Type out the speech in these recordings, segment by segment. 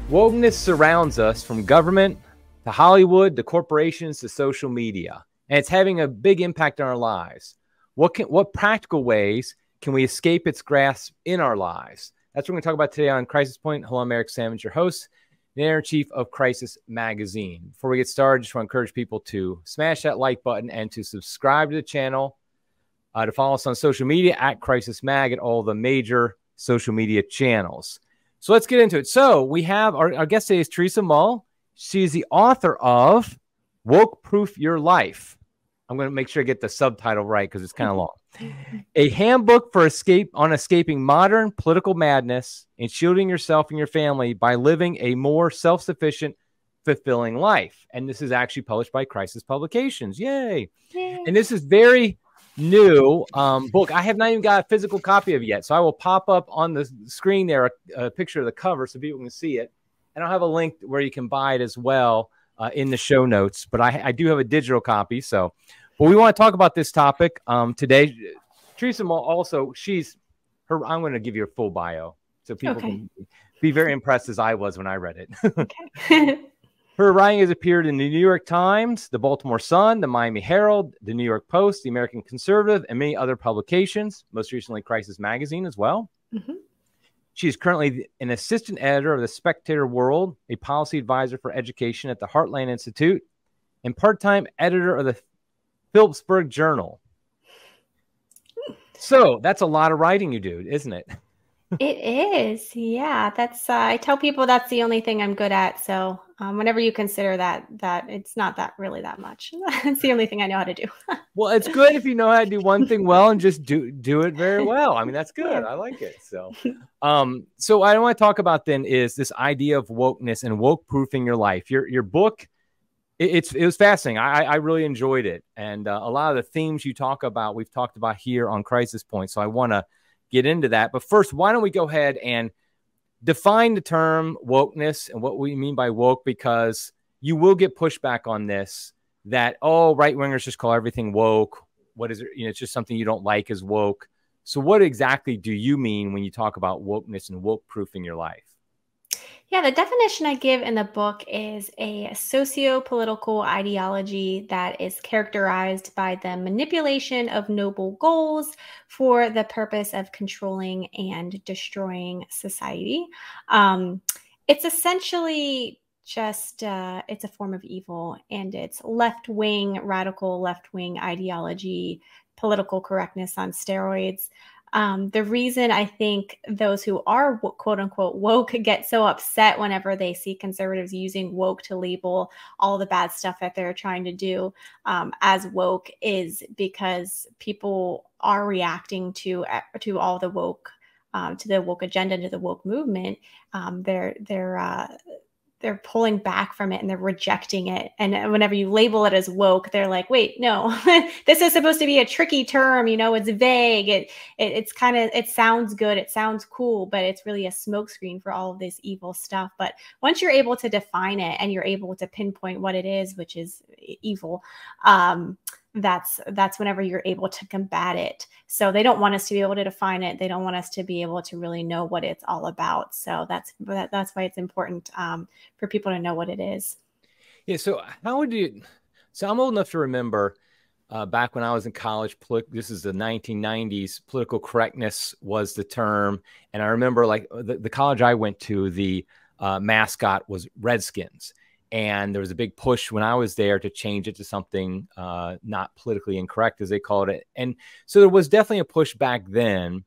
Wokeness surrounds us from government to Hollywood to corporations to social media, and it's having a big impact on our lives. What practical ways can we escape its grasp in our lives? That's what we're going to talk about today on Crisis Point. Hello, I'm Eric Sammons, your host and editor-in-chief of Crisis Magazine. Before we get started, just want to encourage people to smash that like button and to subscribe to the channel, to follow us on social media at Crisis Mag at all the major social media channels. So let's get into it. So we have our guest today is Teresa Mull. She's the author of Woke Proof Your Life. I'm going to make sure I get the subtitle right because it's kind of long. A handbook for escaping modern political madness and shielding yourself and your family by living a more self-sufficient, fulfilling life. And this is actually published by Crisis Publications. Yay! Yay. And this is very new book. I have not even got a physical copy of it yet. So I will pop up on the screen there a picture of the cover so people can see it. And I'll have a link where you can buy it as well in the show notes. But I do have a digital copy. So, but we want to talk about this topic today. Teresa Mull also, I'm going to give you a full bio so people can be very impressed as I was when I read it. Okay. Her writing has appeared in the New York Times, the Baltimore Sun, the Miami Herald, the New York Post, the American Conservative, and many other publications, most recently Crisis Magazine as well. Mm-hmm. She is currently an assistant editor of the Spectator World, a policy advisor for education at the Heartland Institute, and part-time editor of the Philipsburg Journal. So that's a lot of writing you do, isn't it? It is. Yeah. That's, I tell people that's the only thing I'm good at. So whenever you consider that it's not really that much. It's the only thing I know how to do. Well, it's good if you know how to do one thing well and just do it very well. I mean, that's good. Yeah. I like it. So, so I want to talk about then is this idea of wokeness and woke proofing your life. Your book, it was fascinating. I really enjoyed it. And a lot of the themes you talk about, we've talked about here on Crisis Point. So I want to get into that. But first, why don't we go ahead and define the term wokeness and what we mean by woke, because you will get pushback on this that, oh, right-wingers just call everything woke. What is it? You know, it's just something you don't like is woke. So what exactly do you mean when you talk about wokeness and woke proofing your life? Yeah, the definition I give in the book is a socio-political ideology that is characterized by the manipulation of noble goals for the purpose of controlling and destroying society. It's essentially just, it's a form of evil, and it's left-wing, radical left-wing ideology, political correctness on steroids. The reason I think those who are quote unquote woke get so upset whenever they see conservatives using woke to label all the bad stuff that they're trying to do as woke is because people are reacting to all the woke, to the woke agenda, to the woke movement. They're pulling back from it and they're rejecting it. And whenever you label it as woke, they're like, wait, no, this is supposed to be a tricky term. You know, it's vague. It's kind of, it sounds good. It sounds cool, but it's really a smokescreen for all of this evil stuff. But once you're able to define it and you're able to pinpoint what it is, which is evil, that's whenever you're able to combat it. So they don't want us to be able to define it. They don't want us to be able to really know what it's all about. So that's why it's important for people to know what it is. Yeah. So so I'm old enough to remember back when I was in college, this is the 1990s, political correctness was the term. And I remember like the college I went to, the mascot was Redskins. And there was a big push when I was there to change it to something not politically incorrect, as they called it. And so there was definitely a push back then,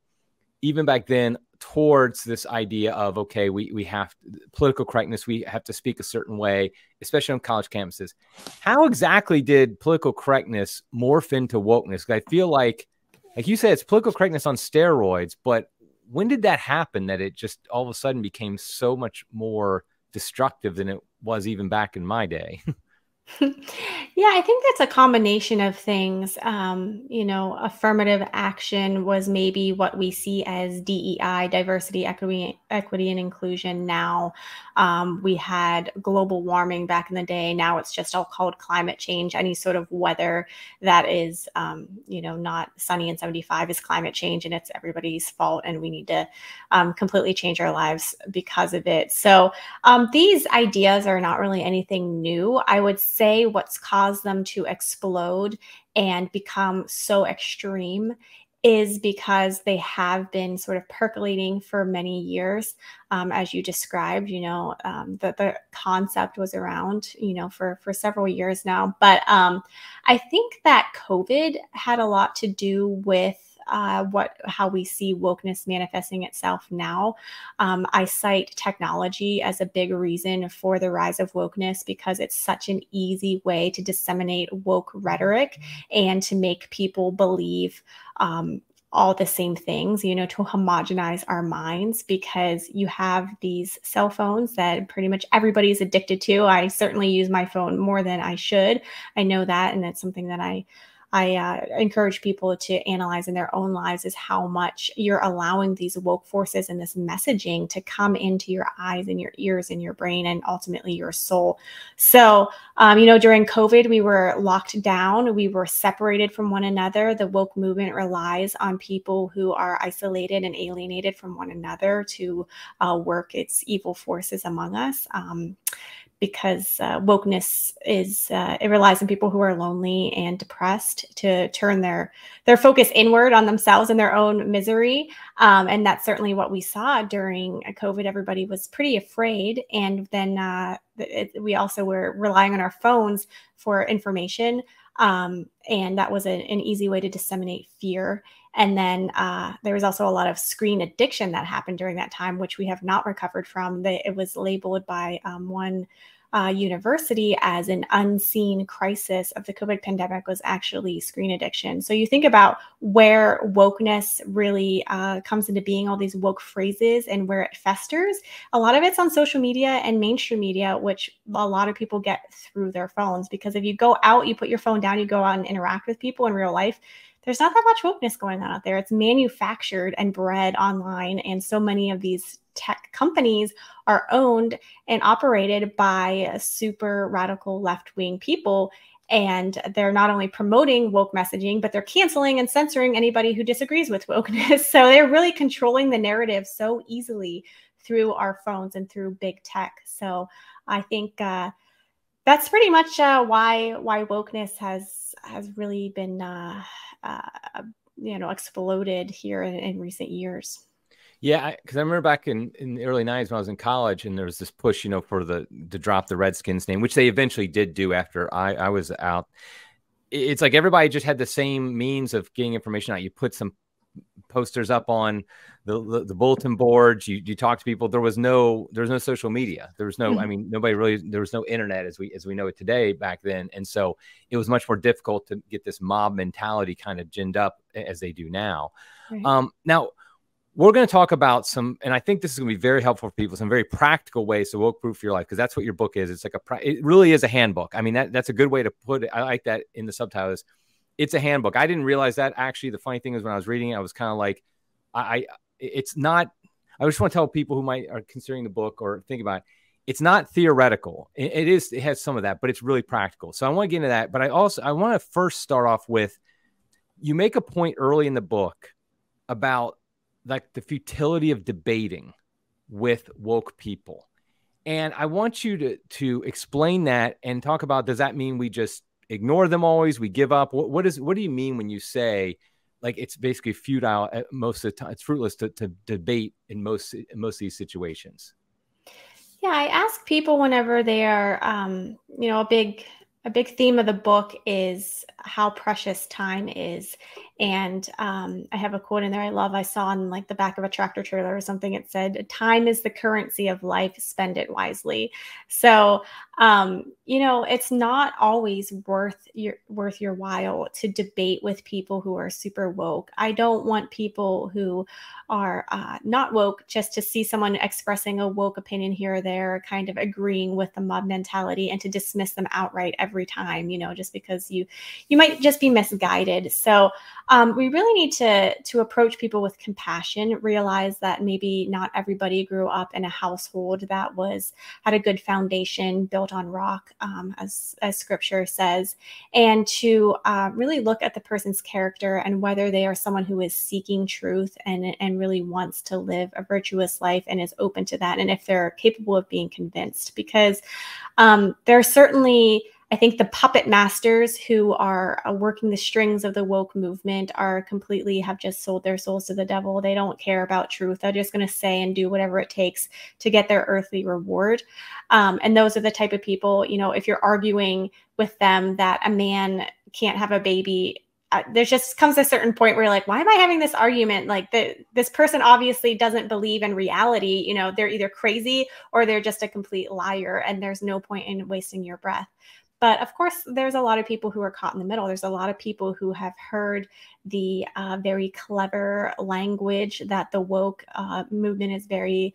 even back then, towards this idea of, okay, we have political correctness. We have to speak a certain way, especially on college campuses. How exactly did political correctness morph into wokeness? Because I feel like you said, it's political correctness on steroids. But when did that happen that it just all of a sudden became so much more destructive than it was even back in my day? Yeah, I think that's a combination of things. Affirmative action was maybe what we see as DEI, diversity, equity, and inclusion now. We had global warming back in the day. Now it's just all called climate change. Any sort of weather that is, not sunny and 75 is climate change, and it's everybody's fault, and we need to completely change our lives because of it. So these ideas are not really anything new. I would say what's caused them to explode and become so extreme is because they have been sort of percolating for many years. As you described, the concept was around, for several years now. But I think that COVID had a lot to do with how we see wokeness manifesting itself now. I cite technology as a big reason for the rise of wokeness because it's such an easy way to disseminate woke rhetoric and to make people believe all the same things, to homogenize our minds, because you have these cell phones that pretty much everybody's addicted to. I certainly use my phone more than I should. I know that, and that's something that I encourage people to analyze in their own lives, is how much you're allowing these woke forces and this messaging to come into your eyes and your ears and your brain and ultimately your soul. So, during COVID, we were locked down. We were separated from one another. The woke movement relies on people who are isolated and alienated from one another to work its evil forces among us. Because wokeness it relies on people who are lonely and depressed to turn their focus inward on themselves and their own misery. And that's certainly what we saw during COVID. Everybody was pretty afraid. And then we also were relying on our phones for information. And that was an easy way to disseminate fear. And then there was also a lot of screen addiction that happened during that time, which we have not recovered from. It was labeled by one university as an unseen crisis of the COVID pandemic was actually screen addiction. So you think about where wokeness really comes into being, all these woke phrases and where it festers. A lot of it's on social media and mainstream media, which a lot of people get through their phones, because if you go out, you put your phone down, you go out and interact with people in real life, there's not that much wokeness going on out there. It's manufactured and bred online. And so many of these tech companies are owned and operated by super radical left-wing people. And they're not only promoting woke messaging, but they're canceling and censoring anybody who disagrees with wokeness. So they're really controlling the narrative so easily through our phones and through big tech. So I think that's pretty much why wokeness has really been exploded here in recent years. Yeah, because I remember back in the early 90s when I was in college, and there was this push, to drop the Redskins name, which they eventually did do after I was out. It's like everybody just had the same means of getting information out. You put some posters up on the bulletin boards. You talk to people. There was no social media. There was no, there was no internet as we know it today back then. And so it was much more difficult to get this mob mentality kind of ginned up as they do now. Right. Now, we're going to talk about and I think this is going to be very helpful for people, some very practical ways to woke proof your life, because that's what your book is. It's like it really is a handbook. I mean, that's a good way to put it. I like that in the subtitle. It's a handbook. I didn't realize that. Actually, the funny thing is when I was reading it, I was kind of like, it's not, I just want to tell people who are considering the book or think about it, it's not theoretical. It has some of that, but it's really practical. So I want to get into that. But I want to first start off with, you make a point early in the book about like the futility of debating with woke people. And I want you to explain that and talk about, does that mean we just ignore them always? We give up? What do you mean when you say like it's basically futile at most of the time? It's fruitless to debate in most of these situations. Yeah, I ask people whenever they are, a big theme of the book is how precious time is. And I have a quote in there I saw on like the back of a tractor trailer or something. It said, "Time is the currency of life, spend it wisely." So, you know, it's not always worth your while to debate with people who are super woke. I don't want people who are not woke just to see someone expressing a woke opinion here or there, kind of agreeing with the mob mentality, and to dismiss them outright every time, you know, just because you might just be misguided. So we really need to approach people with compassion, realize that maybe not everybody grew up in a household that had a good foundation built on rock, as scripture says, and to really look at the person's character and whether they are someone who is seeking truth and really wants to live a virtuous life and is open to that, and if they're capable of being convinced. Because there are certainly, I think, the puppet masters who are working the strings of the woke movement have just sold their souls to the devil. They don't care about truth. They're just going to say and do whatever it takes to get their earthly reward. And those are the type of people, you know, if you're arguing with them that a man can't have a baby, there just comes a certain point where you're like, why am I having this argument? Like, this person obviously doesn't believe in reality. You know, they're either crazy or they're just a complete liar, and there's no point in wasting your breath. But of course, there's a lot of people who are caught in the middle. There's a lot of people who have heard the very clever language that the woke movement is very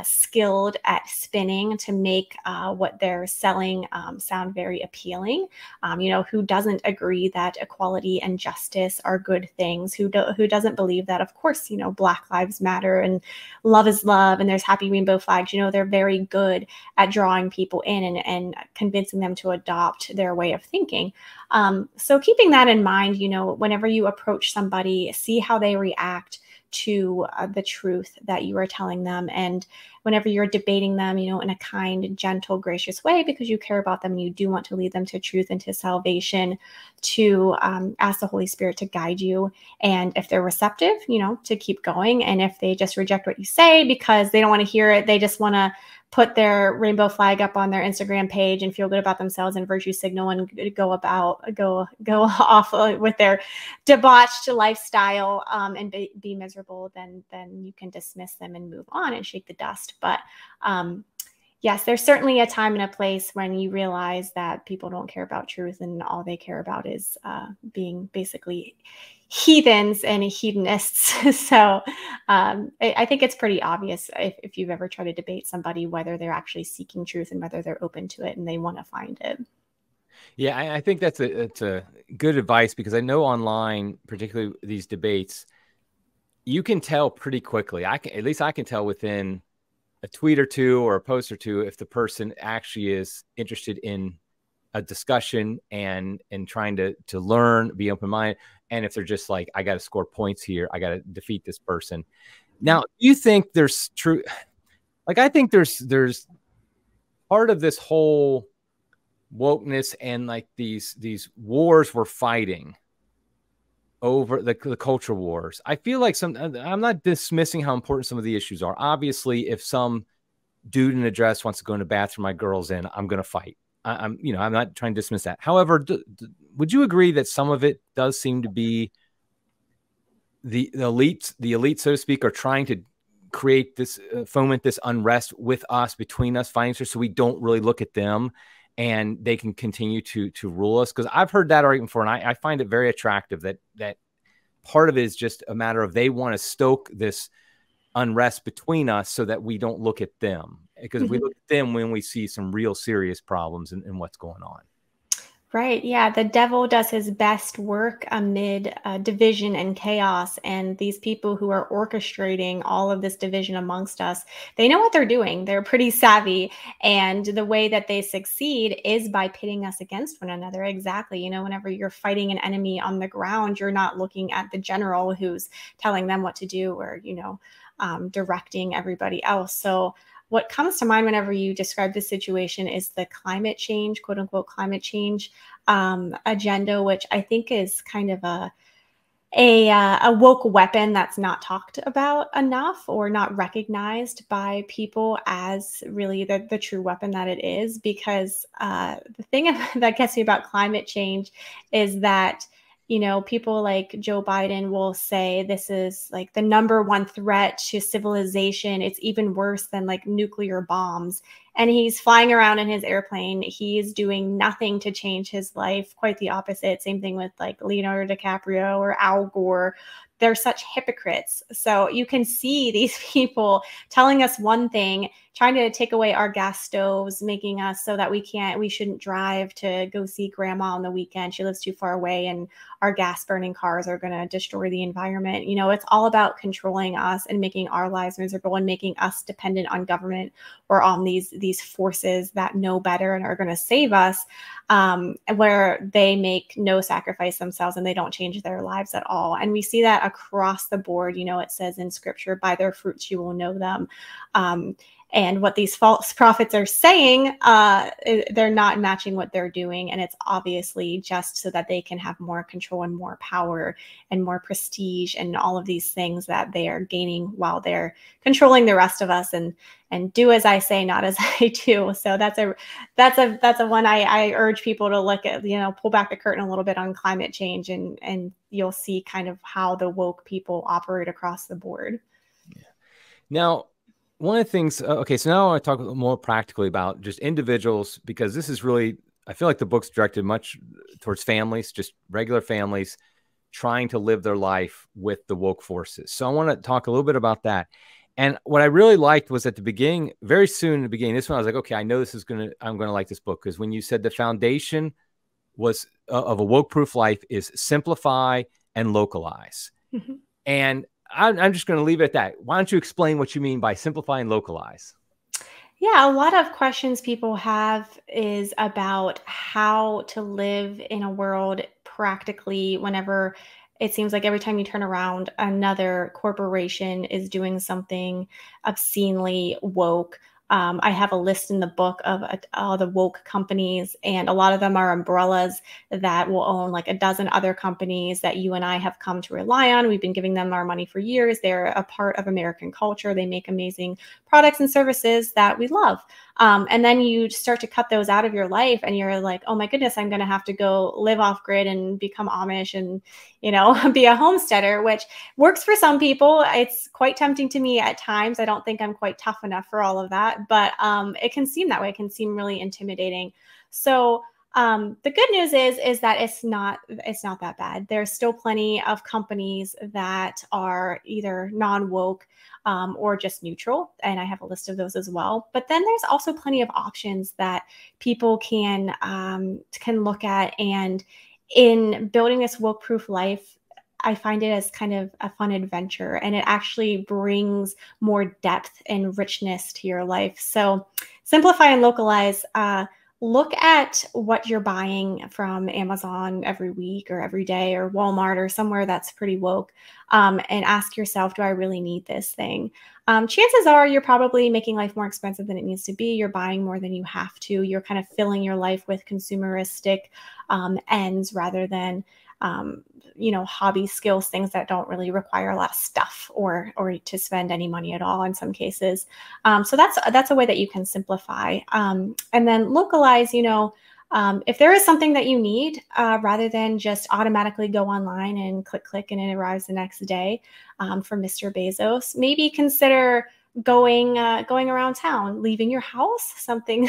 skilled at spinning to make what they're selling sound very appealing. You know, who doesn't agree that equality and justice are good things? Who doesn't believe that, of course, you know, Black Lives Matter and love is love and there's happy rainbow flags? You know, they're very good at drawing people in and convincing them to adopt their way of thinking. So keeping that in mind, you know, whenever you approach somebody, see how they react to the truth that you are telling them. And whenever you're debating them, you know, in a kind, gentle, gracious way, because you care about them and you do want to lead them to truth and to salvation, to ask the Holy Spirit to guide you. And if they're receptive, you know, to keep going. And if they just reject what you say because they don't want to hear it, they just want to put their rainbow flag up on their Instagram page and feel good about themselves and virtue signal and go off with their debauched lifestyle and be miserable, then you can dismiss them and move on and shake the dust. But yes, there's certainly a time and a place when you realize that people don't care about truth and all they care about is being basically heathens and hedonists. So I think it's pretty obvious if you've ever tried to debate somebody whether they're actually seeking truth and whether they're open to it and they want to find it. Yeah, I think that's a good advice, because I know online, particularly these debates, you can tell pretty quickly. At least I can tell within a tweet or two or a post or two if the person actually is interested in a discussion and trying to learn, be open-minded, and if they're just like, I got to score points here, I got to defeat this person. Now, do you think there's true? Like, I think there's part of this whole wokeness and like these wars we're fighting over, the culture wars. I feel like I'm not dismissing how important some of the issues are. Obviously, if some dude in a dress wants to go in the bathroom my girl's in, I'm going to fight. I'm not trying to dismiss that. However, would you agree that some of it does seem to be the elite, so to speak, are trying to create this, foment this unrest with us, between us, fighting, so we don't really look at them and they can continue to rule us? Because I've heard that argument before, and I find it very attractive that part of it is just a matter of they want to stoke this unrest between us so that we don't look at them. Because if we look at them, when we see some real serious problems in what's going on. Right. Yeah. The devil does his best work amid division and chaos. And these people who are orchestrating all of this division amongst us, they know what they're doing. They're pretty savvy. And the way that they succeed is by pitting us against one another. Exactly. You know, whenever you're fighting an enemy on the ground, you're not looking at the general who's telling them what to do or, you know, directing everybody else. So what comes to mind whenever you describe this situation is the climate change, quote unquote, climate change agenda, which I think is kind of a woke weapon that's not talked about enough or not recognized by people as really the true weapon that it is. Because the thing that gets me about climate change is that You know, people like Joe Biden will say this is like the number one threat to civilization. It's even worse than like nuclear bombs. And he's flying around in his airplane. He's doing nothing to change his life. Quite the opposite. Same thing with like Leonardo DiCaprio or Al Gore. They're such hypocrites. So you can see these people telling us one thing, trying to take away our gas stoves, making us so that we shouldn't drive to go see grandma on the weekend. She lives too far away, and our gas burning cars are going to destroy the environment. You know, it's all about controlling us and making our lives miserable and making us dependent on government or on these forces that know better and are going to save us, where they make no sacrifice themselves and they don't change their lives at all. And we see that across the board. You know, it says in scripture, by their fruits you will know them. And what these false prophets are saying, they're not matching what they're doing. And it's obviously just so that they can have more control and more power and more prestige and all of these things that they are gaining while they're controlling the rest of us, and do as I say, not as I do. So that's a one I urge people to look at, you know, pull back the curtain a little bit on climate change, and you'll see kind of how the woke people operate across the board. Yeah. Now, one of the things, okay, so now I want to talk more practically about just individuals, because this is really, I feel like the book's directed much towards families, just regular families trying to live their life with the woke forces. So I want to talk a little bit about that. And what I really liked was at the beginning, very soon in the beginning, this one, I was like, okay, I know I'm going to like this book, because when you said the foundation was of a woke proof life is simplify and localize. Mm-hmm. And I'm just going to leave it at that. Why don't you explain what you mean by simplify and localize? Yeah, a lot of questions people have is about how to live in a world practically whenever it seems like every time you turn around, another corporation is doing something obscenely woke. I have a list in the book of all the woke companies, and a lot of them are umbrellas that will own like a dozen other companies that you and I have come to rely on. We've been giving them our money for years. They're a part of American culture. They make amazing products and services that we love. And then you start to cut those out of your life, and you're like, oh my goodness, I'm going to have to go live off grid and become Amish and, you know, be a homesteader, which works for some people. It's quite tempting to me at times. I don't think I'm quite tough enough for all of that, but it can seem that way. It can seem really intimidating. So the good news is that it's not that bad. There's still plenty of companies that are either non-woke or just neutral, and I have a list of those as well. But then there's also plenty of options that people can look at, and in building this woke-proof life, I find it as kind of a fun adventure, and it actually brings more depth and richness to your life. So simplify and localize. Look at what you're buying from Amazon every week or every day, or Walmart or somewhere that's pretty woke, and ask yourself, do I really need this thing? Chances are you're probably making life more expensive than it needs to be. You're buying more than you have to. You're kind of filling your life with consumeristic ends rather than hobby skills, things that don't really require a lot of stuff or to spend any money at all in some cases. So that's a way that you can simplify. And then localize, if there is something that you need, rather than just automatically go online and click and it arrives the next day, from Mr. Bezos, maybe consider going around town, leaving your house, something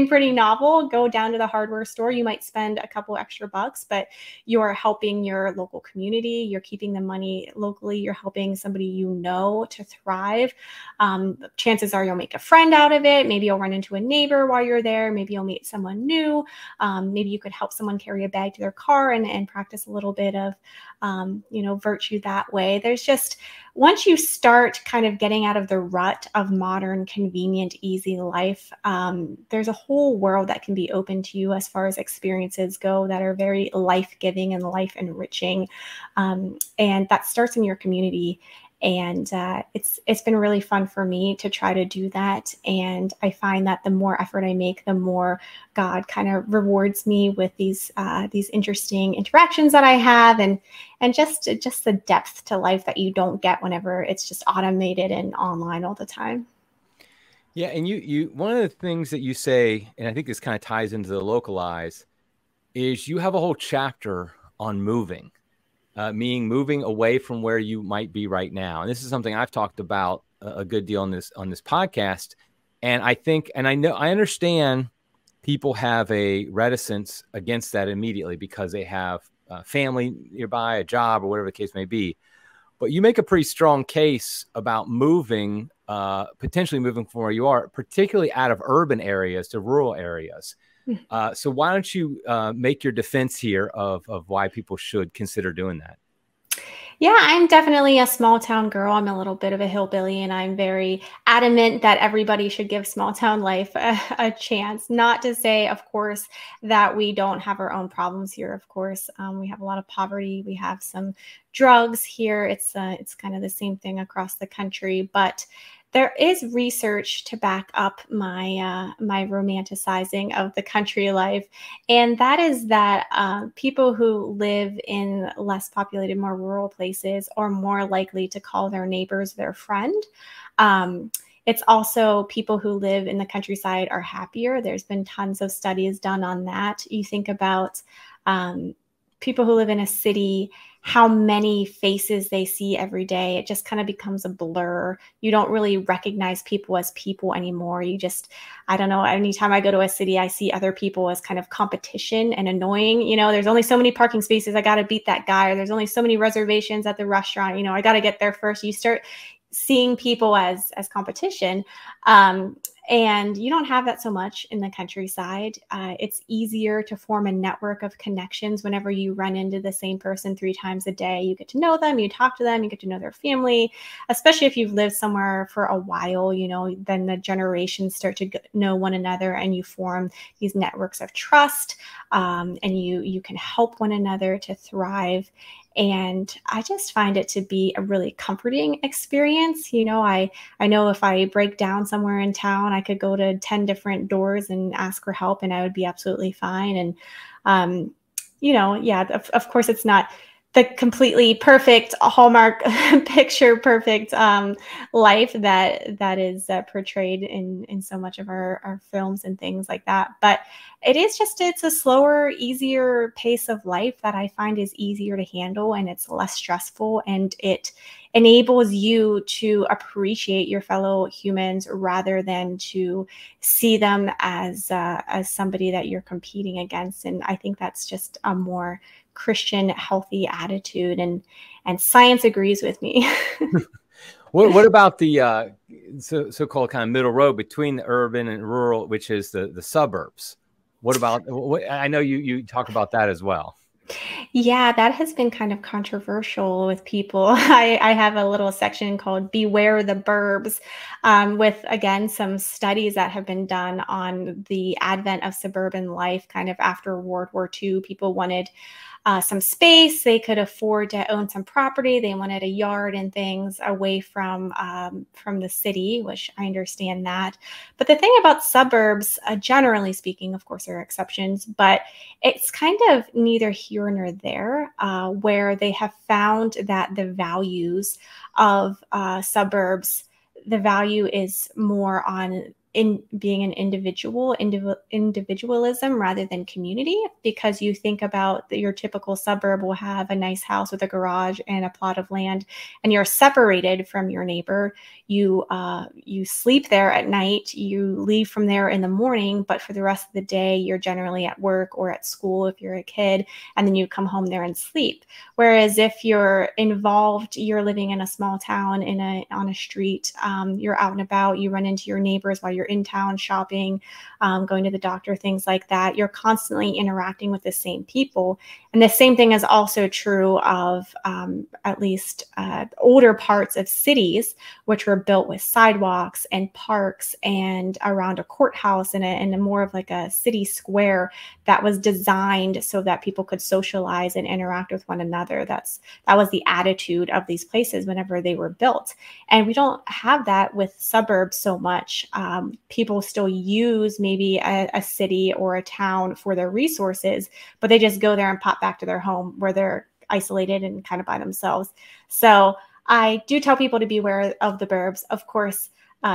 pretty novel. Go down to the hardware store. You might spend a couple extra bucks, but you're helping your local community. You're keeping the money locally. You're helping somebody to thrive. Chances are you'll make a friend out of it. Maybe you'll run into a neighbor while you're there. Maybe you'll meet someone new. Maybe you could help someone carry a bag to their car and practice a little bit of virtue that way. There's just, once you start kind of getting out of the rut of modern, convenient, easy life, there's a whole world that can be open to you as far as experiences go that are very life-giving and life-enriching. And that starts in your community. And it's been really fun for me to try to do that. And I find that the more effort I make, the more God kind of rewards me with these interesting interactions that I have, and just the depth to life that you don't get whenever it's just automated and online all the time. Yeah, and you one of the things that you say, and I think this kind of ties into the localize, is you have a whole chapter on moving, meaning moving away from where you might be right now. And this is something I've talked about a good deal on this podcast. And I think, and I understand people have a reticence against that immediately because they have family nearby, a job, or whatever the case may be. But you make a pretty strong case about moving, potentially moving from where you are, particularly out of urban areas to rural areas. So why don't you make your defense here of why people should consider doing that? Yeah, I'm definitely a small town girl. I'm a little bit of a hillbilly, and I'm very adamant that everybody should give small town life a chance. Not to say, of course, that we don't have our own problems here. Of course, we have a lot of poverty. We have some drugs here. It's kind of the same thing across the country, but there is research to back up my my romanticizing of the country life, and that is that people who live in less populated, more rural places are more likely to call their neighbors their friend. It's also people who live in the countryside are happier. There's been tons of studies done on that. You think about people who live in a city, how many faces they see every day. It just kind of becomes a blur. You don't really recognize people as people anymore. You just, I don't know, anytime I go to a city, I see other people as kind of competition and annoying. You know, there's only so many parking spaces. I got to beat that guy. Or there's only so many reservations at the restaurant. You know, I got to get there first. You start seeing people as competition. And you don't have that so much in the countryside. It's easier to form a network of connections whenever you run into the same person 3 times a day. You get to know them, you talk to them, you get to know their family, especially if you've lived somewhere for a while, you know, then the generations start to know one another and you form these networks of trust, and you can help one another to thrive. And I just find it to be a really comforting experience. You know, I know if I break down somewhere in town, I could go to 10 different doors and ask for help and I would be absolutely fine. And, you know, yeah, of course, it's not the completely perfect Hallmark picture perfect life that is portrayed in so much of our films and things like that. But it's a slower, easier pace of life that I find is easier to handle, and it's less stressful, and it enables you to appreciate your fellow humans rather than to see them as somebody that you're competing against. And I think that's just a more Christian, healthy attitude, and science agrees with me. What about the so-called kind of middle road between the urban and rural, which is the suburbs? What about? I know you talk about that as well. Yeah, that has been kind of controversial with people. I have a little section called Beware the Burbs, with, again, some studies that have been done on the advent of suburban life kind of after World War II. People wanted some space. They could afford to own some property. They wanted a yard and things away from the city, which I understand that. But the thing about suburbs, generally speaking, of course, there are exceptions, but it's kind of neither here nor there, where they have found that the values of suburbs, the value is more on in being an individualism rather than community, because you think about your typical suburb will have a nice house with a garage and a plot of land, and you're separated from your neighbor. You sleep there at night, you leave from there in the morning, but for the rest of the day, you're generally at work or at school if you're a kid, and then you come home there and sleep. Whereas if you're involved, you're living in a small town on a street, you're out and about, you run into your neighbors while you're in town shopping, going to the doctor, things like that. You're constantly interacting with the same people. And the same thing is also true of at least older parts of cities, which were built with sidewalks and parks and around a courthouse and a more of like a city square that was designed so that people could socialize and interact with one another. That was the attitude of these places whenever they were built. And we don't have that with suburbs so much. People still use maybe a city or a town for their resources, but they just go there and pop back to their home where they're isolated and kind of by themselves. So I do tell people to beware of the burbs. Of course,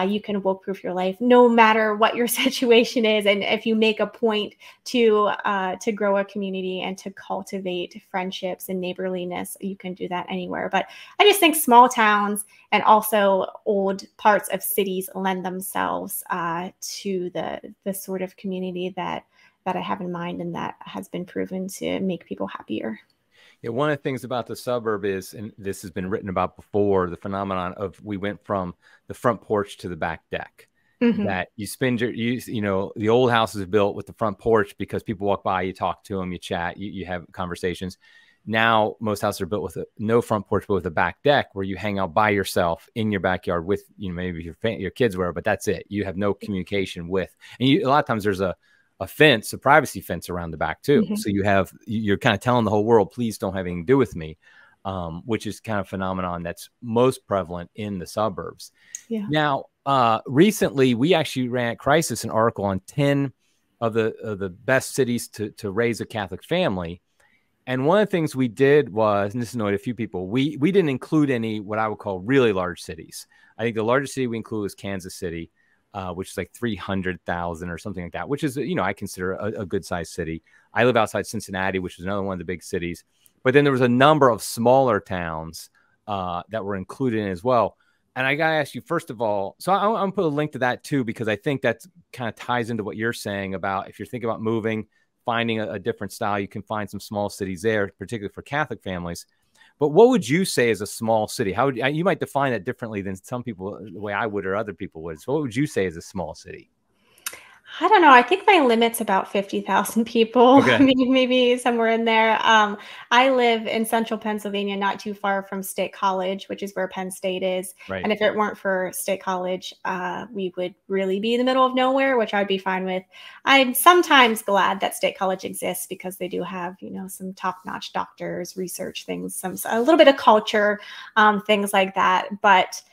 you can wolf-proof your life no matter what your situation is. And if you make a point to grow a community and to cultivate friendships and neighborliness, you can do that anywhere. But I just think small towns and also old parts of cities lend themselves to the sort of community that I have in mind, and that has been proven to make people happier. Yeah, one of the things about the suburb is, and this has been written about before, the phenomenon of we went from the front porch to the back deck. Mm-hmm. That you spend you know, the old house is built with the front porch because people walk by, you talk to them, you chat, you have conversations. Now, most houses are built with no front porch, but with a back deck where you hang out by yourself in your backyard with, you know, maybe your kids were, but that's it. You have no communication with, and a lot of times there's a fence, a privacy fence around the back too. Mm-hmm. So you're kind of telling the whole world, please don't have anything to do with me, which is kind of phenomenon that's most prevalent in the suburbs. Yeah. Now, recently we actually ran at Crisis an article on 10 of the best cities to raise a Catholic family. And one of the things we did was, and this annoyed a few people, we didn't include any what I would call really large cities. I think the largest city we include was Kansas City, which is like 300,000 or something like that, which is, you know, I consider a good sized city. I live outside Cincinnati, which is another one of the big cities. But then there was a number of smaller towns that were included in as well. And I got to ask you, first of all, so I'm going to put a link to that too, because I think that kind of ties into what you're saying about if you're thinking about moving, finding a different style, you can find some small cities there, particularly for Catholic families. But what would you say is a small city? How would you might define that differently than some people, the way I would or other people would. So what would you say is a small city? I don't know. I think my limit's about 50,000 people. Okay. Maybe somewhere in there. I live in central Pennsylvania, not too far from State College, which is where Penn State is. Right. And if it weren't for State College, we would really be in the middle of nowhere, which I'd be fine with. I'm sometimes glad that State College exists because they do have, you know, some top-notch doctors, research things, a little bit of culture, things like that. But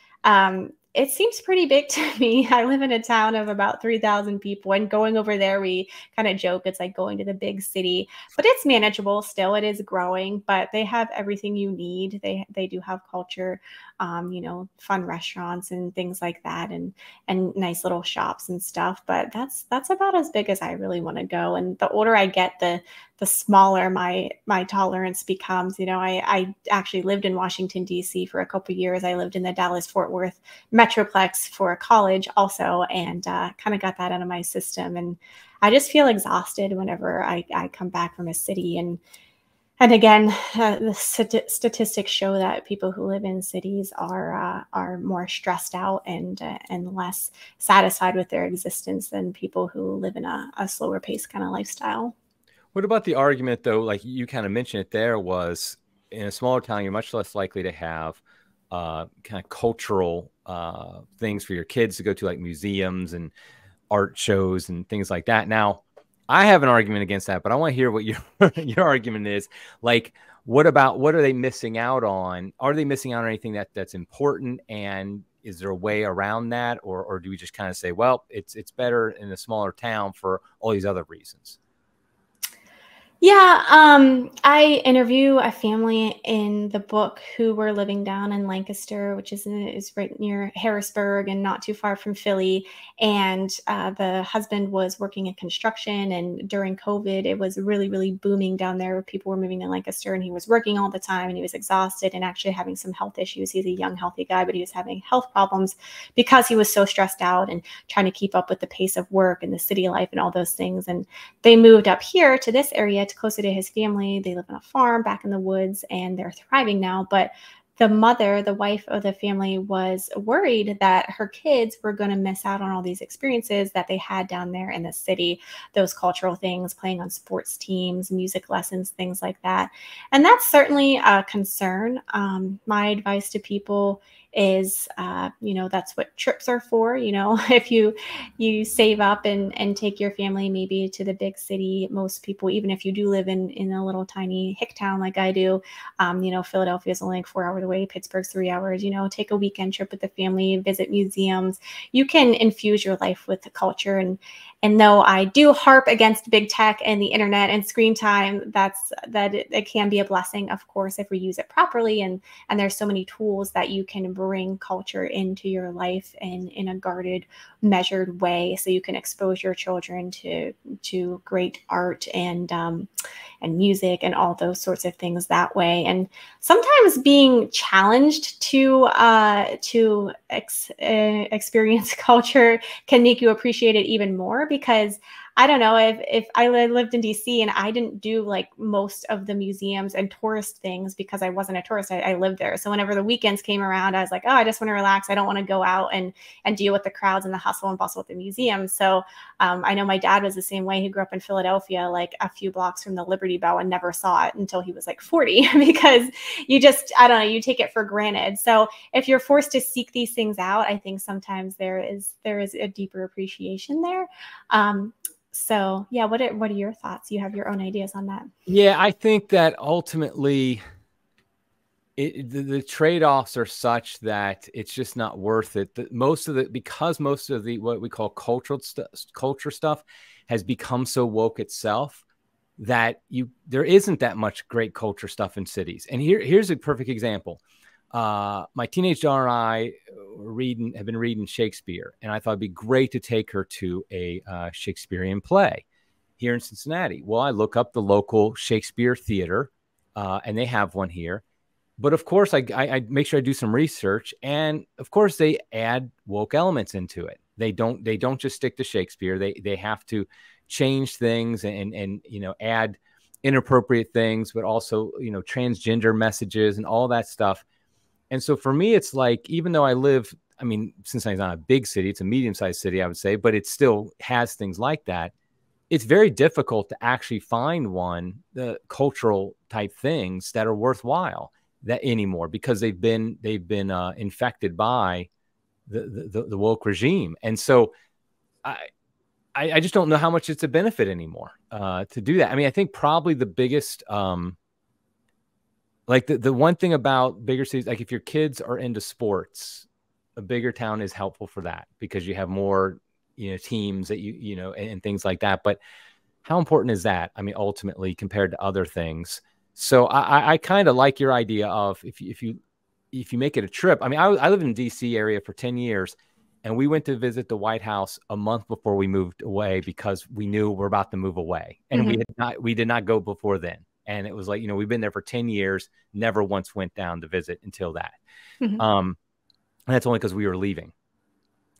it seems pretty big to me. I live in a town of about 3,000 people, and going over there, we kind of joke it's like going to the big city, but it's manageable still. It is growing, but they have everything you need. They do have culture, you know, fun restaurants and things like that, and nice little shops and stuff. But that's about as big as I really want to go. And the older I get, the smaller my tolerance becomes. You know, I actually lived in Washington, D.C. for a couple of years. I lived in the Dallas-Fort Worth Metroplex for college also, and kind of got that out of my system. And I just feel exhausted whenever I come back from a city. And again, the statistics show that people who live in cities are more stressed out and less satisfied with their existence than people who live in a slower pace kind of lifestyle. What about the argument, though, like you kind of mentioned it there, was in a smaller town, you're much less likely to have kind of cultural things for your kids to go to, like museums and art shows and things like that. Now, I have an argument against that, but I want to hear what your argument is. Like, what are they missing out on? Are they missing out on anything that's important? And is there a way around that? Or do we just kind of say, well, it's better in a smaller town for all these other reasons? Yeah, I interview a family in the book who were living down in Lancaster, which is right near Harrisburg and not too far from Philly. And the husband was working in construction, and during COVID, it was really, really booming down there. People were moving to Lancaster, and he was working all the time, and he was exhausted and actually having some health issues. He's a young, healthy guy, but he was having health problems because he was so stressed out and trying to keep up with the pace of work and the city life and all those things. And they moved up here to this area, closer to his family. They live on a farm back in the woods, and they're thriving now. But the mother, the wife of the family, was worried that her kids were going to miss out on all these experiences that they had down there in the city, those cultural things, playing on sports teams, music lessons, things like that. And that's certainly a concern. My advice to people is, you know, that's what trips are for. You know, if you save up and take your family maybe to the big city, most people, even if you do live in a little tiny hick town like I do, you know, Philadelphia is only like 4 hours away, Pittsburgh's 3 hours, you know, take a weekend trip with the family, visit museums. You can infuse your life with the culture. And though I do harp against big tech and the internet and screen time, it can be a blessing, of course, if we use it properly. And there's so many tools that you can bring culture into your life in a guarded, measured way, so you can expose your children to great art and music and all those sorts of things that way. And sometimes being challenged to experience culture can make you appreciate it even more, because I don't know, if I lived in DC and I didn't do like most of the museums and tourist things because I wasn't a tourist, I lived there. So whenever the weekends came around, I was like, oh, I just want to relax. I don't want to go out and deal with the crowds and the hustle and bustle at the museum. So I know my dad was the same way. He grew up in Philadelphia, like a few blocks from the Liberty Bell, and never saw it until he was like 40 because you just, I don't know, you take it for granted. So if you're forced to seek these things out, I think sometimes there is a deeper appreciation there. So yeah, what are your thoughts? You have your own ideas on that. Yeah, I think that ultimately the trade-offs are such that it's just not worth it. Because most of the what we call culture stuff has become so woke itself, that there isn't that much great culture stuff in cities. And here's a perfect example. My teenage daughter and I have been reading Shakespeare, and I thought it'd be great to take her to a Shakespearean play here in Cincinnati. Well, I look up the local Shakespeare theater, and they have one here. But of course, I make sure I do some research, and of course, they add woke elements into it. They don't just stick to Shakespeare. They have to change things and add inappropriate things, but also transgender messages and all that stuff. And so for me, it's like, even though Cincinnati's not a big city, it's a medium-sized city, I would say, but it still has things like that. It's very difficult to actually find the cultural type things that are worthwhile anymore, because they've been infected by the woke regime. And so I just don't know how much it's a benefit anymore to do that. I mean, I think probably the biggest like the one thing about bigger cities, like if your kids are into sports, a bigger town is helpful for that, because you have more, teams that and things like that. But how important is that? I mean, ultimately, compared to other things. So I kind of like your idea of if you make it a trip. I mean, I lived in the DC area for 10 years, and we went to visit the White House a month before we moved away, because we knew we're about to move away, and we did not go before then. And it was like, we've been there for 10 years, never once went down to visit until that. And that's only because we were leaving.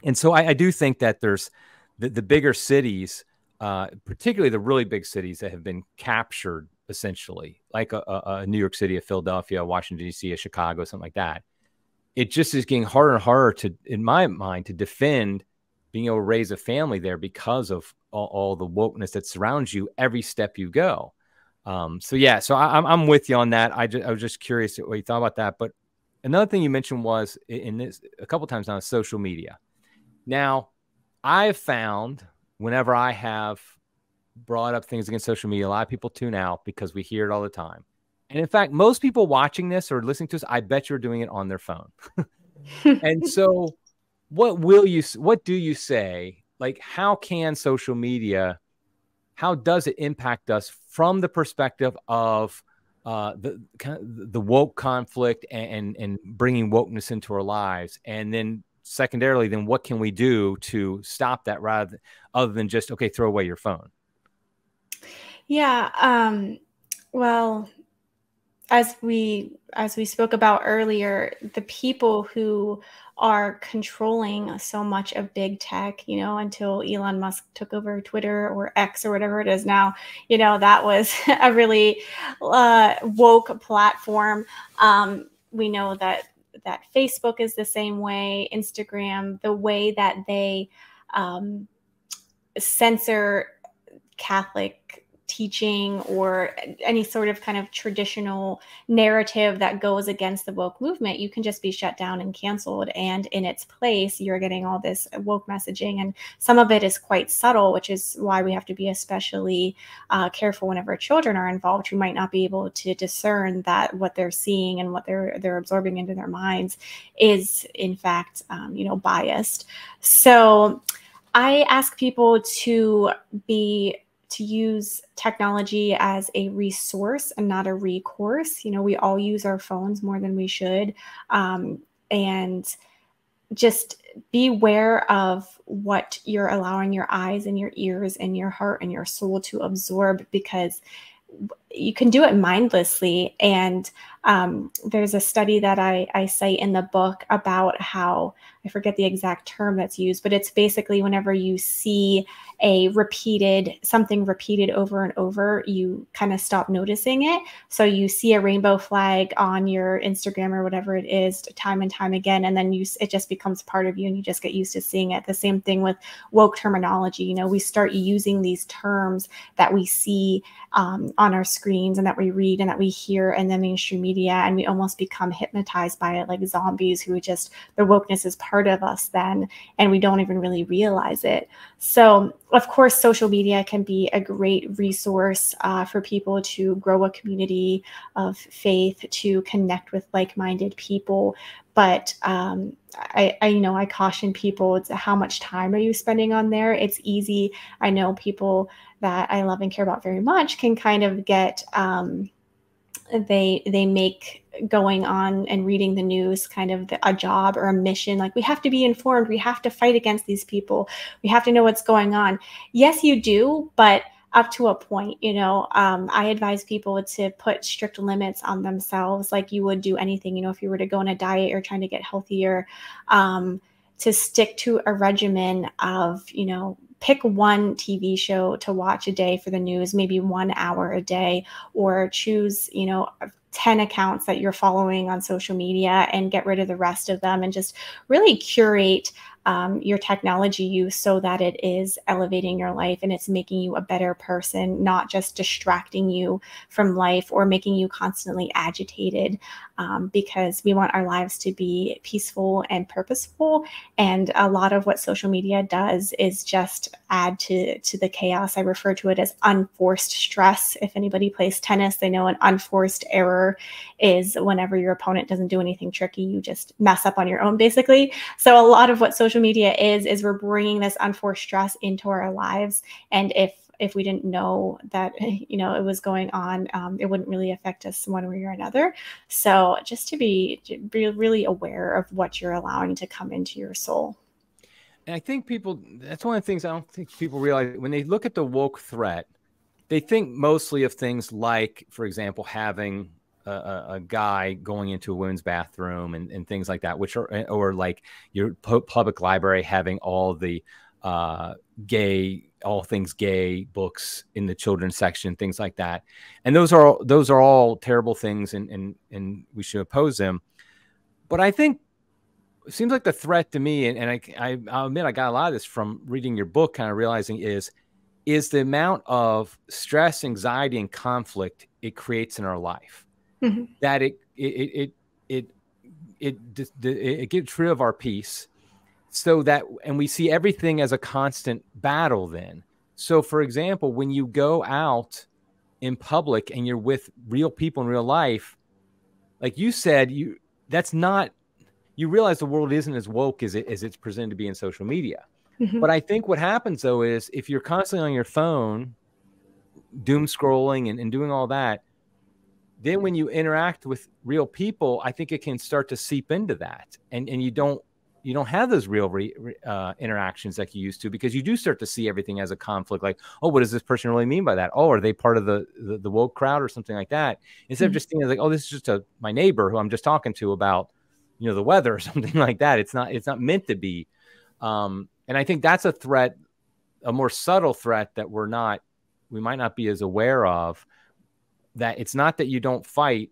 And so I do think that there's the bigger cities, particularly the really big cities that have been captured, essentially, like a New York City, a Philadelphia, Washington, D.C., a Chicago, something like that. It just is getting harder and harder in my mind, to defend being able to raise a family there, because of all the wokeness that surrounds you every step you go. So I'm with you on that. I was just curious what you thought about that. But another thing you mentioned was in this a couple of times now, is social media. Now, I've found whenever I have brought up things against social media, a lot of people tune out because we hear it all the time. And in fact, most people watching this or listening to us, I bet you're doing it on their phone. And so what do you say? Like, how can social media, how does it impact us from the perspective of the woke conflict and bringing wokeness into our lives? And then secondarily, then what can we do to stop that, other than just, okay, throw away your phone? Yeah. Well, as we spoke about earlier, the people who are controlling so much of big tech, until Elon Musk took over Twitter, or X, or whatever it is now, that was a really woke platform. We know that Facebook is the same way, Instagram, the way that they censor Catholic teaching or any sort of kind of traditional narrative that goes against the woke movement, you can just be shut down and canceled. And in its place, you're getting all this woke messaging. And some of it is quite subtle, which is why we have to be especially careful whenever children are involved, who might not be able to discern that what they're seeing and what they're absorbing into their minds is in fact, biased. So I ask people to use technology as a resource and not a recourse. You know, we all use our phones more than we should. And just be aware of what you're allowing your eyes and your ears and your heart and your soul to absorb, because you can do it mindlessly. And there's a study that I cite in the book about how, I forget the exact term that's used, but it's basically whenever you see something repeated over and over, you kind of stop noticing it. So you see a rainbow flag on your Instagram or whatever it is time and time again, and then it just becomes part of you and you just get used to seeing it. The same thing with woke terminology. You know, we start using these terms that we see on our screens and that we read and that we hear in the mainstream media, and we almost become hypnotized by it like zombies who just, the wokeness is part of us then, and we don't even really realize it. So of course, social media can be a great resource for people to grow a community of faith, to connect with like-minded people. But I caution people, it's how much time are you spending on there? It's easy. I know people that I love and care about very much can kind of get, they make going on and reading the news kind of a job or a mission. Like, we have to be informed. We have to fight against these people. We have to know what's going on. Yes, you do, but up to a point. You know, I advise people to put strict limits on themselves, like you would do anything. You know, if you were to go on a diet or trying to get healthier, to stick to a regimen of, you know, pick one TV show to watch a day for the news, maybe 1 hour a day, or choose, you know, 10 accounts that you're following on social media and get rid of the rest of them, and just really curate your technology use so that it is elevating your life and it's making you a better person, not just distracting you from life or making you constantly agitated, because we want our lives to be peaceful and purposeful. And a lot of what social media does is just add to the chaos. I refer to it as unforced stress. If anybody plays tennis, they know an unforced error is whenever your opponent doesn't do anything tricky, you just mess up on your own, basically. So a lot of what social media is we're bringing this unforced stress into our lives. And if we didn't know that, you know, it was going on, it wouldn't really affect us one way or another. So just to be really aware of what you're allowing to come into your soul. And I think that's one of the things I don't think people realize when they look at the woke threat. They think mostly of things like, for example, having a guy going into a women's bathroom and things like that, or like your public library having all the all things gay books in the children's section, things like that. And those are all terrible things, and we should oppose them. But I think it seems like the threat to me, and I'll admit I got a lot of this from reading your book, kind of realizing is the amount of stress, anxiety, and conflict it creates in our life. Mm-hmm. That it gets rid of our peace, so that, and we see everything as a constant battle then. So for example, when you go out in public and you're with real people in real life, like you said, you realize the world isn't as woke as it's presented to be in social media. Mm-hmm. But I think what happens though is if you're constantly on your phone, doom scrolling and doing all that, then when you interact with real people, I think it can start to seep into that, and you don't have those real interactions like you used to, because you do start to see everything as a conflict. Like, oh, what does this person really mean by that? Oh, are they part of the woke crowd or something like that? Instead of just thinking like, oh, this is just my neighbor who I'm just talking to about, you know, the weather or something like that. It's not meant to be. And I think that's a threat, a more subtle threat that we might not be as aware of. That it's not that you don't fight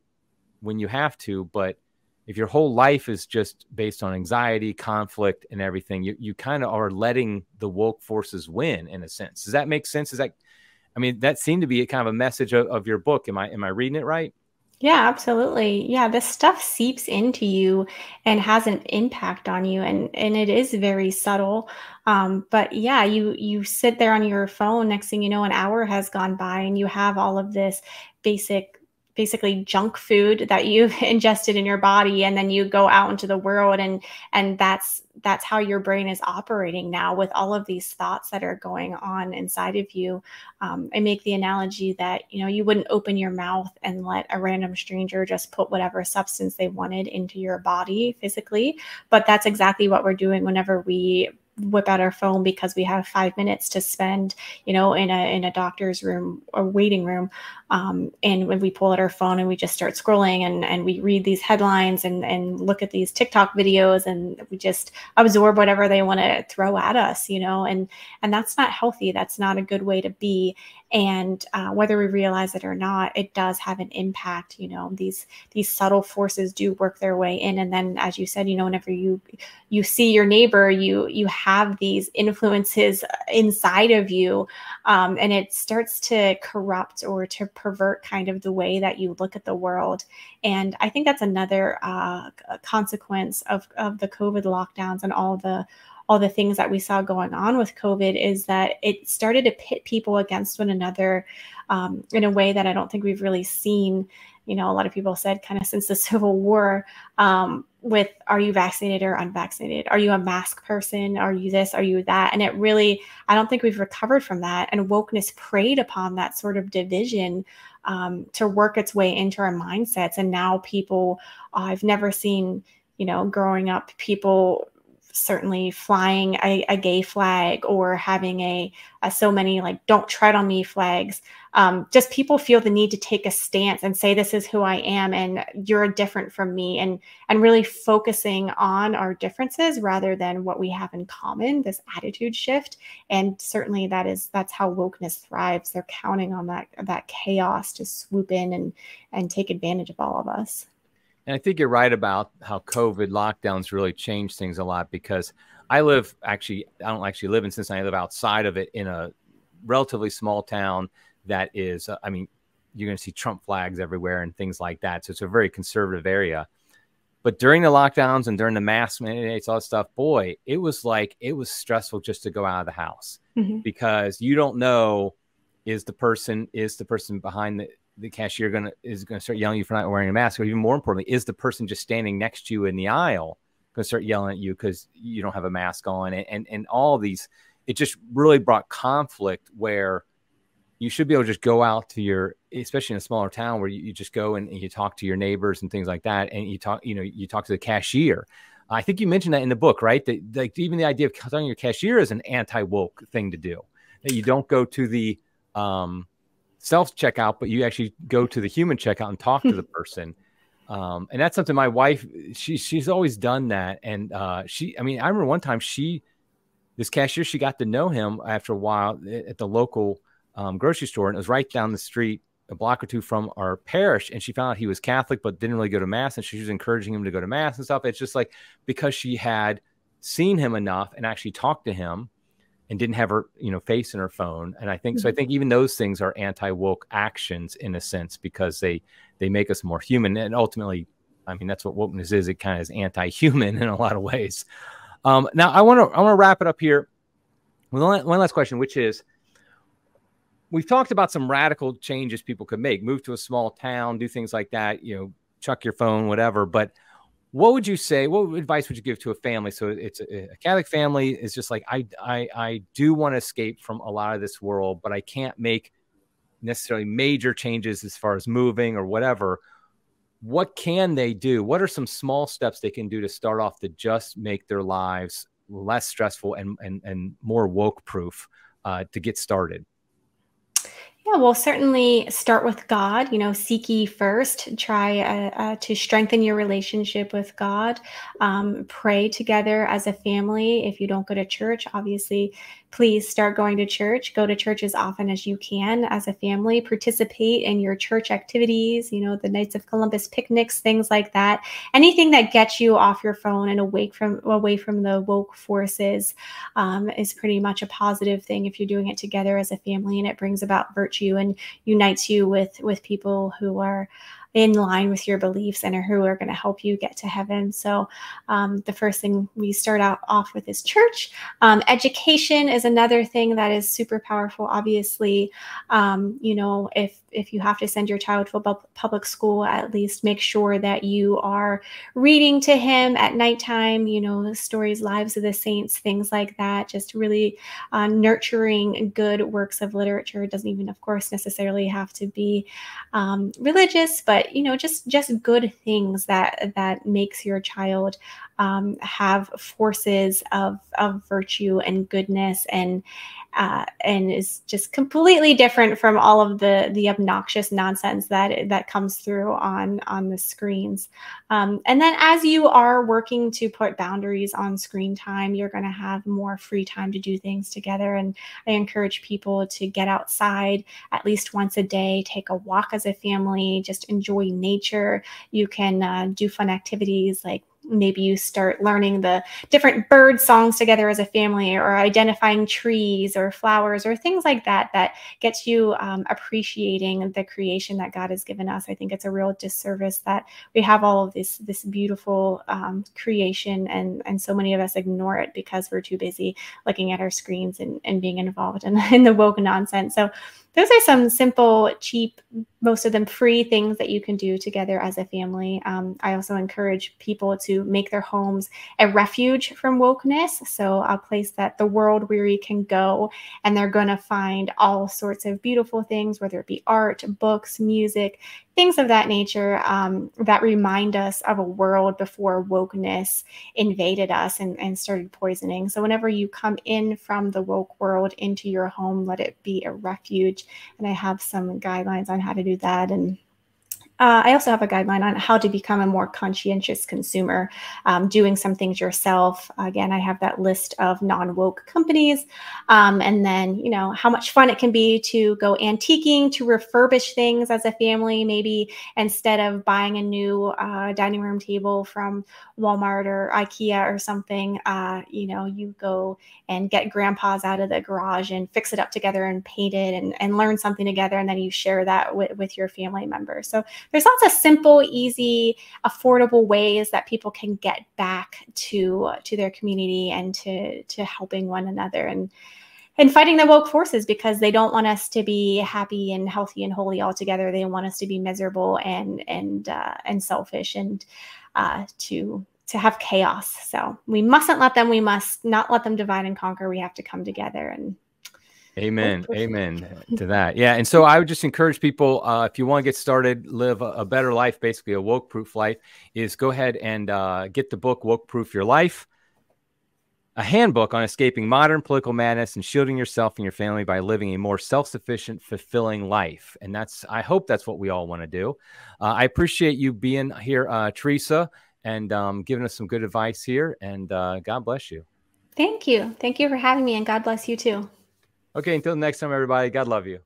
when you have to, but if your whole life is just based on anxiety, conflict, and everything, you kind of are letting the woke forces win in a sense. Does that make sense? That seemed to be a kind of a message of your book. Am I reading it right? Yeah, absolutely. Yeah, this stuff seeps into you and has an impact on you, and it is very subtle. But yeah, you sit there on your phone, next thing you know, an hour has gone by and you have all of this basic basically junk food that you've ingested in your body, and then you go out into the world, and that's how your brain is operating now, with all of these thoughts that are going on inside of you. I make the analogy that, you know, you wouldn't open your mouth and let a random stranger just put whatever substance they wanted into your body physically, but that's exactly what we're doing whenever we whip out our phone because we have 5 minutes to spend, you know, in a doctor's room or waiting room. And when we pull out our phone and we just start scrolling and we read these headlines and look at these TikTok videos, and we just absorb whatever they want to throw at us, you know, and that's not healthy. That's not a good way to be. And whether we realize it or not, it does have an impact. You know, these subtle forces do work their way in. And then, as you said, you know, whenever you see your neighbor, you have these influences inside of you, and it starts to corrupt or to pervert kind of the way that you look at the world. And I think that's another consequence of the COVID lockdowns and all the things that we saw going on with COVID, is that it started to pit people against one another in a way that I don't think we've really seen. You know, a lot of people said kind of since the Civil War, with, are you vaccinated or unvaccinated? Are you a mask person? Are you this? Are you that? And it really, I don't think we've recovered from that. And wokeness preyed upon that sort of division to work its way into our mindsets. And now people, I've never seen, you know, growing up, people certainly flying a gay flag or having a so many like "don't tread on me" flags. Just people feel the need to take a stance and say, this is who I am and you're different from me, and really focusing on our differences rather than what we have in common, this attitude shift. And certainly that's how wokeness thrives. They're counting on that chaos to swoop in and take advantage of all of us. And I think you're right about how COVID lockdowns really changed things a lot, because I don't actually live in Cincinnati. I live outside of it in a relatively small town that is, I mean, you're going to see Trump flags everywhere and things like that. So it's a very conservative area. But during the lockdowns and during the mask mandates, all that stuff, boy, it was stressful just to go out of the house, because you don't know, is the person behind the cashier is gonna start yelling at you for not wearing a mask, or even more importantly, is the person just standing next to you in the aisle going to start yelling at you because you don't have a mask on? And all these, it just really brought conflict where you should be able to just go out to especially in a smaller town, where you just go and you talk to your neighbors and things like that, and you talk to the cashier. I think you mentioned that in the book, right? That, like, even the idea of talking to your cashier is an anti-woke thing to do. That you don't go to the self-checkout, but you actually go to the human checkout and talk to the person. And that's something my wife, she's always done that. And I remember one time this cashier, she got to know him after a while at the local grocery store, and it was right down the street, a block or two from our parish. And she found out he was Catholic, but didn't really go to mass. And she was encouraging him to go to mass and stuff. It's just like, because she had seen him enough and actually talked to him, and didn't have her, face in her phone. And I think even those things are anti-woke actions in a sense, because they make us more human. And ultimately, I mean, that's what wokeness is. It kind of is anti-human in a lot of ways. Now I want to wrap it up here with one last question, which is, we've talked about some radical changes people could make, move to a small town, do things like that, chuck your phone, whatever. But what would you say? What advice would you give to a family? So it's a Catholic family is just like, I do want to escape from a lot of this world, but I can't make necessarily major changes as far as moving or whatever. What can they do? What are some small steps they can do to start off to just make their lives less stressful and more woke proof to get started? Yeah, well, certainly start with God. Seek ye first. Try to strengthen your relationship with God. Pray together as a family. If you don't go to church, obviously, please start going to church. Go to church as often as you can as a family. Participate in your church activities, the Knights of Columbus picnics, things like that. Anything that gets you off your phone and away from the woke forces is pretty much a positive thing if you're doing it together as a family, and it brings about virtue and unites you with people who are in line with your beliefs and who are going to help you get to heaven. So the first thing we start out off with is church. Education is another thing that is super powerful. Obviously, you know, if you have to send your child to a public school, at least make sure that you are reading to him at nighttime, you know, the stories, Lives of the Saints, things like that. Just really nurturing good works of literature. It doesn't even, of course, necessarily have to be religious, but, you know, just good things that makes your child have forces of virtue and goodness, and is just completely different from all of the obnoxious nonsense that comes through on the screens. And then as you are working to put boundaries on screen time, you're going to have more free time to do things together. And I encourage people to get outside at least once a day, take a walk as a family, just enjoy nature. You can do fun activities like maybe you start learning the different bird songs together as a family, or identifying trees or flowers or things like that, that gets you appreciating the creation that God has given us. I think it's a real disservice that we have all of this beautiful creation, and so many of us ignore it because we're too busy looking at our screens and being involved in the woke nonsense. So those are some simple, cheap, most of them free things that you can do together as a family. I also encourage people to make their homes a refuge from wokeness. So a place that the world weary can go, and they're going to find all sorts of beautiful things, whether it be art, books, music, things of that nature, that remind us of a world before wokeness invaded us and started poisoning. So whenever you come in from the woke world into your home, let it be a refuge. And I have some guidelines on how to do that. And I also have a guideline on how to become a more conscientious consumer, doing some things yourself. Again, I have that list of non-woke companies. And then, you know, how much fun it can be to go antiquing, to refurbish things as a family. Maybe instead of buying a new dining room table from Walmart or IKEA or something, you know, you go and get grandpa's out of the garage and fix it up together and paint it and learn something together. And then you share that with your family members. So there's lots of simple, easy, affordable ways that people can get back to their community and to helping one another and fighting the woke forces, because they don't want us to be happy and healthy and holy all together. They want us to be miserable and selfish and to have chaos. So we mustn't let them. We must not let them divide and conquer. We have to come together and. Amen. Amen to that. Yeah. And so I would just encourage people, if you want to get started, live a better life, basically a woke proof life, is go ahead and get the book, Woke Proof Your Life, a handbook on escaping modern political madness and shielding yourself and your family by living a more self-sufficient, fulfilling life. And I hope that's what we all want to do. I appreciate you being here, Teresa, and giving us some good advice here. And God bless you. Thank you. Thank you for having me, and God bless you too. Okay, until next time, everybody, God love you.